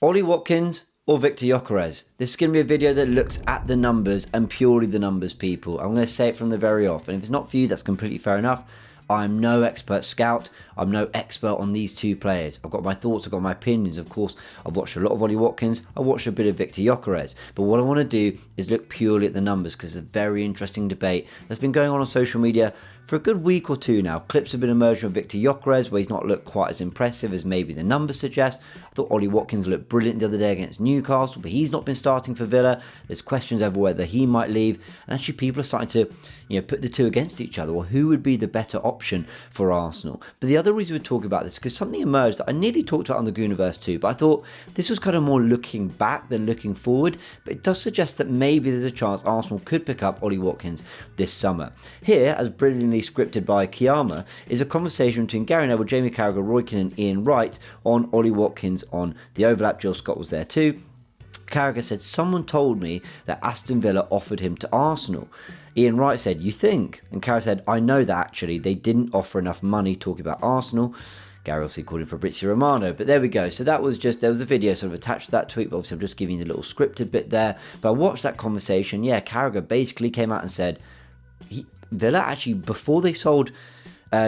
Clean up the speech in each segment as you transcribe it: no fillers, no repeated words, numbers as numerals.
Ollie Watkins or Viktor Gyokeres? This is going to be a video that looks at the numbers and purely the numbers, people. I'm going to say it from the very off, and if it's not for you, that's completely fair enough. I'm no expert scout. I'm no expert on these two players. I've got my thoughts, I've got my opinions. Of course, I've watched a lot of Ollie Watkins. I've watched a bit of Viktor Gyokeres. But what I want to do is look purely at the numbers, because it's a very interesting debate that's been going on social media for a good week or two now. Clips have been emerging of Viktor Gyokeres where he's not looked quite as impressive as maybe the numbers suggest. I thought Ollie Watkins looked brilliant the other day against Newcastle, but he's not been starting for Villa. There's questions over whether he might leave. And actually people are starting to put the two against each other, or who would be the better option for Arsenal. But the other reason we're talking about this, because something emerged that I nearly talked about on the Goonerverse too, but I thought this was kind of more looking back than looking forward. But it does suggest that maybe there's a chance Arsenal could pick up Ollie Watkins this summer. Here, as brilliantly scripted by Kiyama, is a conversation between Gary Neville, Jamie Carragher, Roy Keane and Ian Wright on Ollie Watkins on the overlap. Jill Scott was there too. Carragher said, "Someone told me that Aston Villa offered him to Arsenal." Ian Wright said, "You think?" And Carragher said, "I know that actually they didn't offer enough money," talking about Arsenal. Gary obviously called him Fabrizio Romano, but there we go. So that was just, there was a video sort of attached to that tweet, but obviously I'm just giving you the little scripted bit there. But I watched that conversation. Yeah, Carragher basically came out and said, Villa actually, before they sold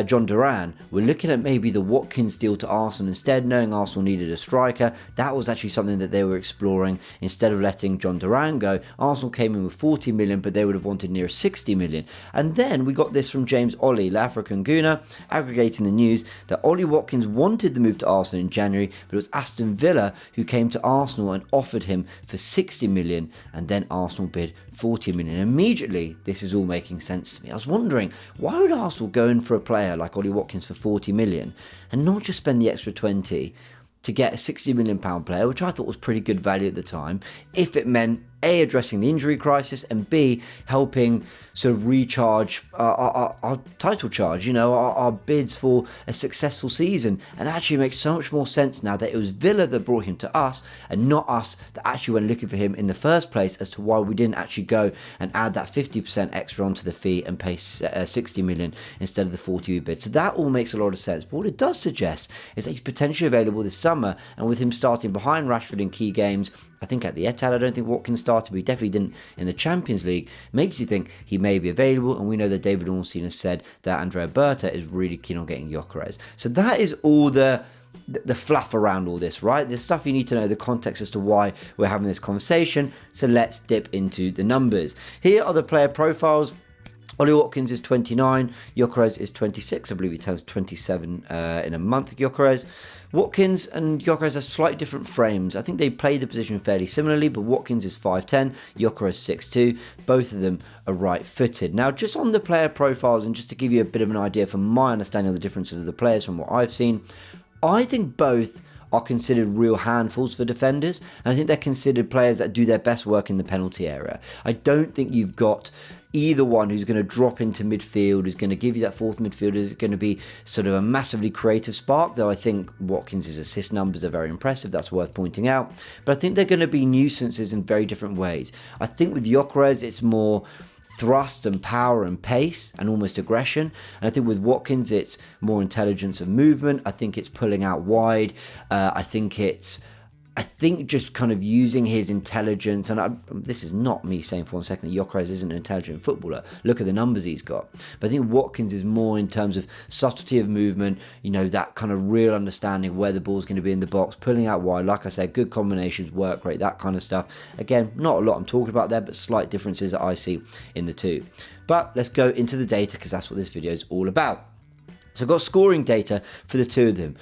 John Duran, we're looking at maybe the Watkins deal to Arsenal instead, knowing Arsenal needed a striker. That was actually something that they were exploring. Instead of letting John Duran go, Arsenal came in with 40 million, but they would have wanted near 60 million. And then we got this from James Ollie, African Gooner, aggregating the news that Ollie Watkins wanted the move to Arsenal in January, but it was Aston Villa who came to Arsenal and offered him for 60 million, and then Arsenal bid 40 million. Immediately, this is all making sense to me. I was wondering, why would Arsenal go in for a player like Ollie Watkins for 40 million and not just spend the extra 20 to get a 60 million pound player, which I thought was pretty good value at the time, if it meant A, addressing the injury crisis, and B, helping sort of recharge our title charge, our bids for a successful season. And it actually makes so much more sense now that it was Villa that brought him to us and not us that actually went looking for him in the first place, as to why we didn't actually go and add that 50% extra onto the fee and pay 60 million instead of the 40 we bid. So that all makes a lot of sense. But what it does suggest is that he's potentially available this summer, and with him starting behind Rashford in key games, I think at the Etihad, I don't think Watkins started, but he definitely didn't in the Champions League, makes you think he may be available. And we know that David Ornstein has said that Arteta Berta is really keen on getting Gyokeres. So that is all the fluff around all this, right? The stuff you need to know, the context as to why we're having this conversation. So let's dip into the numbers. Here are the player profiles. Ollie Watkins is 29, Gyokeres is 26. I believe he turns 27 in a month, Gyokeres. Watkins and Gyokeres have slightly different frames. I think they play the position fairly similarly, but Watkins is 5'10", Gyokeres 6'2". Both of them are right-footed. Now, just on the player profiles, and just to give you a bit of an idea from my understanding of the differences of the players from what I've seen, I think both are considered real handfuls for defenders, and I think they're considered players that do their best work in the penalty area. I don't think you've got either one who's going to drop into midfield, who's going to give you that fourth midfielder, is going to be sort of a massively creative spark, though I think Watkins' assist numbers are very impressive, that's worth pointing out. But I think they're going to be nuisances in very different ways. I think with Gyokeres, it's more thrust and power and pace and almost aggression. And I think with Watkins, it's more intelligence and movement. I think it's pulling out wide. I think just kind of using his intelligence, and this is not me saying for 1 second that Gyokeres isn't an intelligent footballer. Look at the numbers he's got. But I think Watkins is more in terms of subtlety of movement, that kind of real understanding of where the ball's going to be in the box, pulling out wide, like I said, good combinations, work rate, that kind of stuff. Again, not a lot I'm talking about there, but slight differences that I see in the two. But let's go into the data, because that's what this video is all about. So I've got scoring data for the two of them.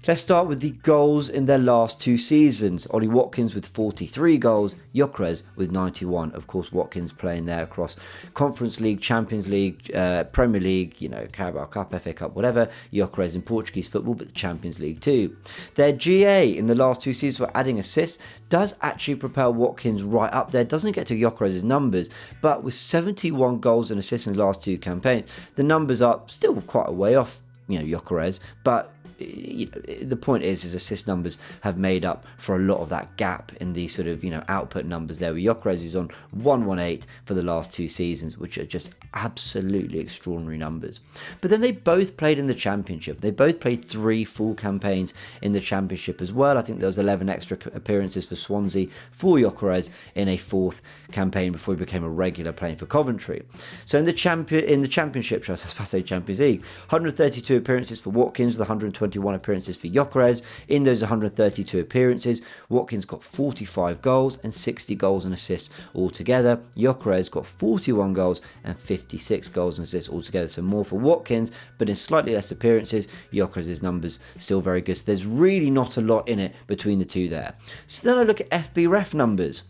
Let's start with the goals in their last two seasons. Ollie Watkins with 43 goals, Gyokeres with 91. Of course, Watkins playing there across Conference League, Champions League, Premier League, Carabao Cup, FA Cup, whatever. Gyokeres in Portuguese football, but the Champions League too. Their GA in the last two seasons for adding assists does actually propel Watkins right up there. Doesn't get to Gyokeres' numbers, but with 71 goals and assists in the last two campaigns, the numbers are still quite a way off, Gyokeres, but the point is assist numbers have made up for a lot of that gap in the sort of, output numbers there, with Gyokeres who's on 118 for the last 2 seasons, which are just absolutely extraordinary numbers. But then they both played in the Championship. They both played 3 full campaigns in the Championship as well. I think there was 11 extra appearances for Swansea for Gyokeres in a 4th campaign before he became a regular playing for Coventry. So in the Championship, I was about to say Champions League, 132 appearances for Watkins with 121 appearances for Gyokeres. In those 132 appearances, Watkins got 45 goals and 60 goals and assists altogether. Gyokeres got 41 goals and 56 goals and assists altogether, so more for Watkins, but in slightly less appearances. Gyokeres' numbers still very good, so there's really not a lot in it between the two there. So then I look at FBF numbers.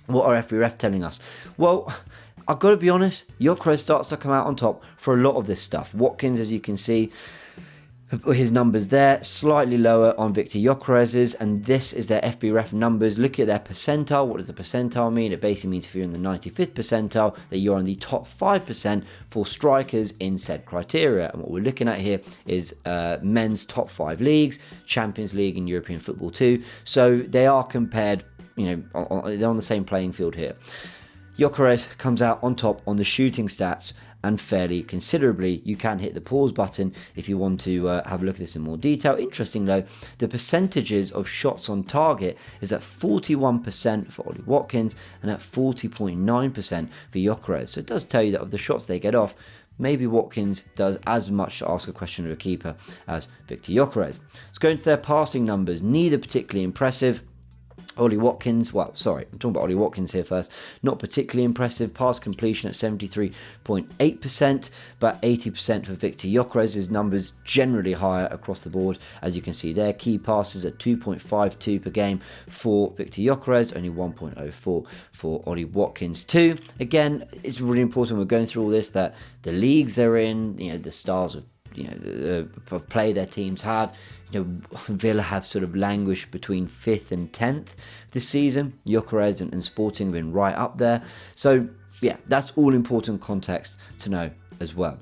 What are FBF telling us? Well, I've got to be honest, Gyokeres starts to come out on top for a lot of this stuff. Watkins, as you can see, his numbers there, slightly lower on Viktor Gyokeres's, and this is their FBF numbers. Look at their percentile. What does the percentile mean? It basically means if you're in the 95th percentile, that you're in the top 5% for strikers in said criteria. And what we're looking at here is men's top 5 leagues, Champions League and European football too. So they are compared, they're on the same playing field here. Gyokeres comes out on top on the shooting stats, and fairly considerably. You can hit the pause button if you want to have a look at this in more detail. Interesting though, the percentages of shots on target is at 41% for Ollie Watkins and at 40.9% for Gyokeres. So it does tell you that of the shots they get off, maybe Watkins does as much to ask a question of a keeper as Viktor Gyokeres. Let's go into their passing numbers. Neither particularly impressive. Ollie Watkins, I'm talking about Ollie Watkins here first, not particularly impressive. Pass completion at 73.8%, but 80% for Viktor Gyokeres. His numbers generally higher across the board, as you can see there. Key passes at 2.52 per game for Viktor Gyokeres, only 1.04 for Ollie Watkins too. Again, it's really important when we're going through all this that the leagues they're in, the styles of of play their teams have. Villa have sort of languished between 5th and 10th this season. Gyokeres and Sporting have been right up there. So, yeah, that's all important context to know as well.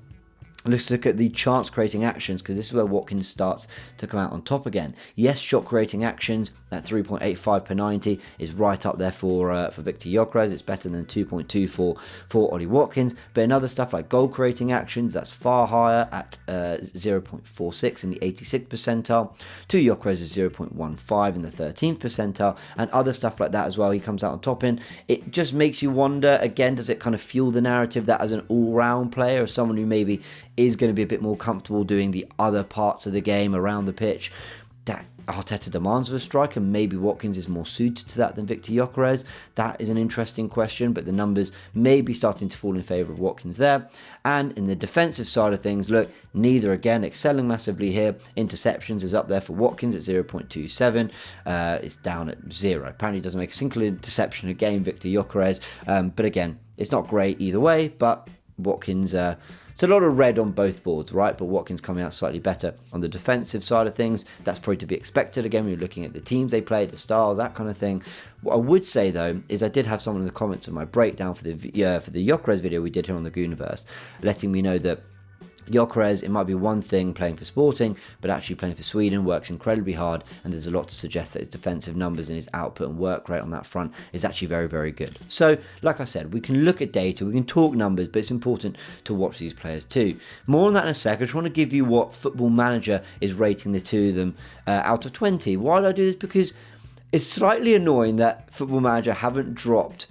Let's look at the chance creating actions, because this is where Watkins starts to come out on top again. Yes, shot creating actions, that 3.85 per 90 is right up there for Viktor Gyokeres. It's better than 2.24 for Ollie Watkins. But in other stuff like goal creating actions, that's far higher at 0.46 in the 86th percentile. To Gyokeres is 0.15 in the 13th percentile, and other stuff like that as well. He comes out on top in. It just makes you wonder, again, does it kind of fuel the narrative that as an all-round player, or someone who maybe is going to be a bit more comfortable doing the other parts of the game around the pitch, that Arteta demands of a striker? Maybe Watkins is more suited to that than Viktor Gyokeres. That is an interesting question, but the numbers may be starting to fall in favour of Watkins there. And in the defensive side of things, look, neither again excelling massively here. Interceptions is up there for Watkins at 0.27. It's down at 0. Apparently doesn't make a single interception a game, Viktor Gyokeres. But again, it's not great either way, but Watkins... it's a lot of red on both boards, right? But Watkins coming out slightly better on the defensive side of things. That's probably to be expected again when you're looking at the teams they play, the style, that kind of thing. What I would say though is I did have someone in the comments of my breakdown for the Gyokeres video we did here on the Goonerverse, letting me know that Gyokeres, it might be one thing playing for Sporting, but actually playing for Sweden works incredibly hard, and there's a lot to suggest that his defensive numbers and his output and work rate on that front is actually very, very good. So, like I said, we can look at data, we can talk numbers, but it's important to watch these players too. More on that in a sec. I just want to give you what Football Manager is rating the two of them out of 20. Why do I do this? Because it's slightly annoying that Football Manager haven't dropped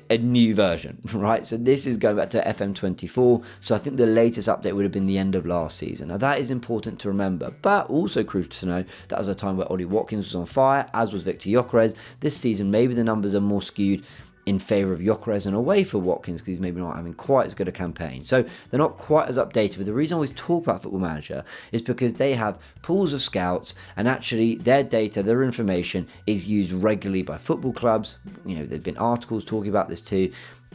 a new version, right? So this is going back to FM24, so I think the latest update would have been the end of last season. Now that is important to remember, but also crucial to know that was a time where Ollie Watkins was on fire, as was Viktor Gyokeres. This season maybe the numbers are more skewed in favour of Gyokeres and away for Watkins, because he's maybe not having quite as good a campaign. So they're not quite as updated. But the reason I always talk about Football Manager is because they have pools of scouts, and actually their data, their information is used regularly by football clubs. There've been articles talking about this too,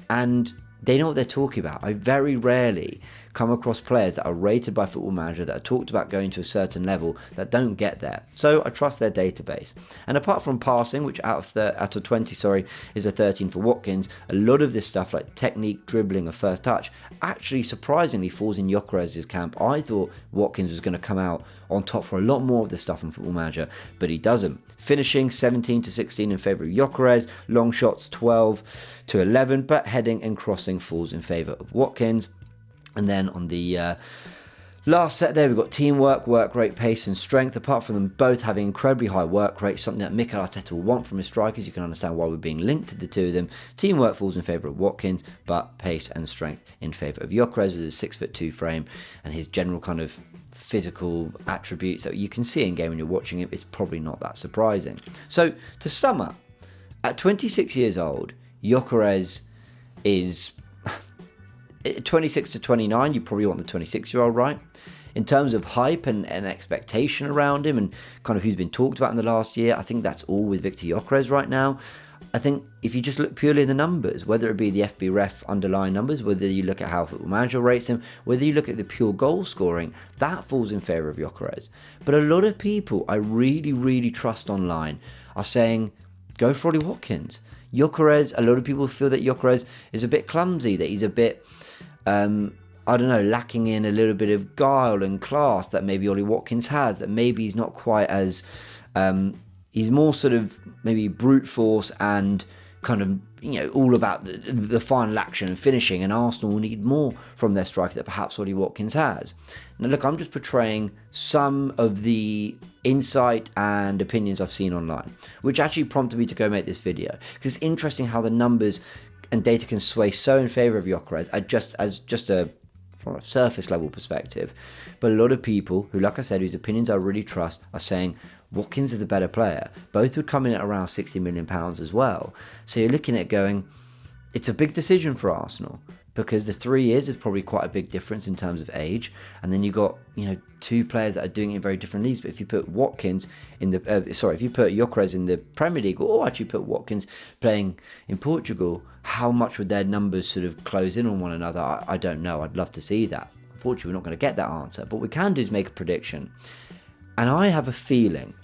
and they know what they're talking about. I very rarely come across players that are rated by Football Manager, that are talked about going to a certain level, that don't get there. So I trust their database. And apart from passing, which out of 20, is a 13 for Watkins, a lot of this stuff like technique, dribbling, or first touch actually surprisingly falls in Gyokeres' camp. I thought Watkins was going to come out on top for a lot more of this stuff from Football Manager, but he doesn't. Finishing 17 to 16 in favour of Gyokeres, long shots 12 to 11, but heading and crossing falls in favour of Watkins. And then on the last set there, we've got teamwork, work rate, pace and strength. Apart from them both having incredibly high work rate, something that Mikel Arteta will want from his strikers, you can understand why we're being linked to the two of them. Teamwork falls in favour of Watkins, but pace and strength in favour of Gyokeres with his 6'2" frame and his general kind of physical attributes that you can see in game when you're watching it. It's probably not that surprising. So to sum up, at 26 years old, Gyokeres is 26 to 29. You probably want the 26-year-old, right? In terms of hype and expectation around him and kind of who's been talked about in the last year, I think that's all with Viktor Gyokeres right now. I think if you just look purely at the numbers, whether it be the FBref underlying numbers, whether you look at how Football Manager rates him, whether you look at the pure goal scoring, that falls in favour of Gyokeres. But a lot of people I really, really trust online are saying, go for Ollie Watkins. Gyokeres, a lot of people feel that Gyokeres is a bit clumsy, that he's a bit, lacking in a little bit of guile and class that maybe Ollie Watkins has, that maybe he's not quite as... he's more sort of maybe brute force and kind of, all about the final action and finishing, and Arsenal will need more from their striker that perhaps Ollie Watkins has. Now look, I'm just portraying some of the insight and opinions I've seen online, which actually prompted me to go make this video, because it's interesting how the numbers and data can sway so in favour of Gyokeres from a surface level perspective. But a lot of people who, like I said, whose opinions I really trust, are saying Watkins is the better player. Both would come in at around £60 million as well. So you're looking at going, it's a big decision for Arsenal, because the 3 years is probably quite a big difference in terms of age. And then you've got, two players that are doing it in very different leagues. But if you put Watkins in the, if you put Gyokeres in the Premier League, or actually put Watkins playing in Portugal, how much would their numbers sort of close in on one another? I don't know. I'd love to see that. Unfortunately, we're not going to get that answer. But what we can do is make a prediction. And I have a feeling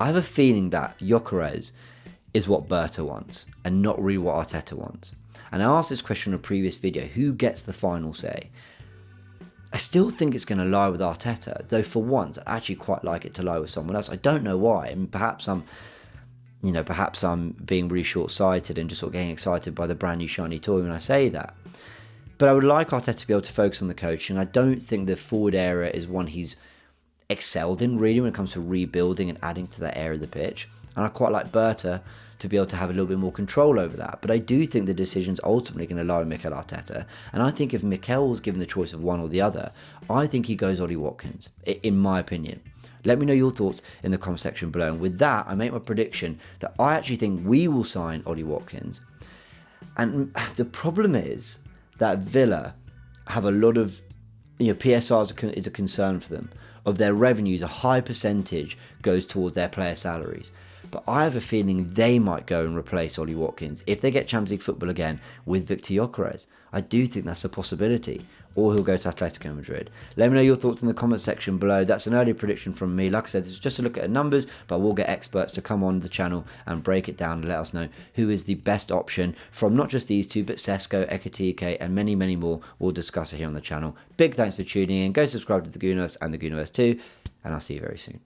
that Gyokeres is what Berta wants and not really what Arteta wants. And I asked this question in a previous video, who gets the final say? I still think it's going to lie with Arteta, though for once I actually quite like it to lie with someone else. I don't know why. I mean, perhaps I'm being really short-sighted and just sort of getting excited by the brand new shiny toy when I say that. But I would like Arteta to be able to focus on the coaching. I don't think the forward area is one he's excelled in really when it comes to rebuilding and adding to that area of the pitch. And I quite like Berta to be able to have a little bit more control over that. But I do think the decision's ultimately going to lie with Mikel Arteta. And I think if Mikel was given the choice of one or the other, I think he goes Ollie Watkins, in my opinion. Let me know your thoughts in the comment section below. And with that, I make my prediction that I actually think we will sign Ollie Watkins. And the problem is that Villa have a lot of, PSR is a concern for them. Of their revenues, a high percentage goes towards their player salaries. But I have a feeling they might go and replace Ollie Watkins if they get Champions League football again with Viktor Gyokeres. I do think that's a possibility. Or he'll go to Atletico Madrid. Let me know your thoughts in the comment section below. That's an early prediction from me. Like I said, this is just a look at the numbers, but we'll get experts to come on the channel and break it down and let us know who is the best option from not just these two, but Sesko, Ekitike, and many, many more. We'll discuss it here on the channel. Big thanks for tuning in. Go subscribe to the Goonerverse and the Goonerverse 2, and I'll see you very soon.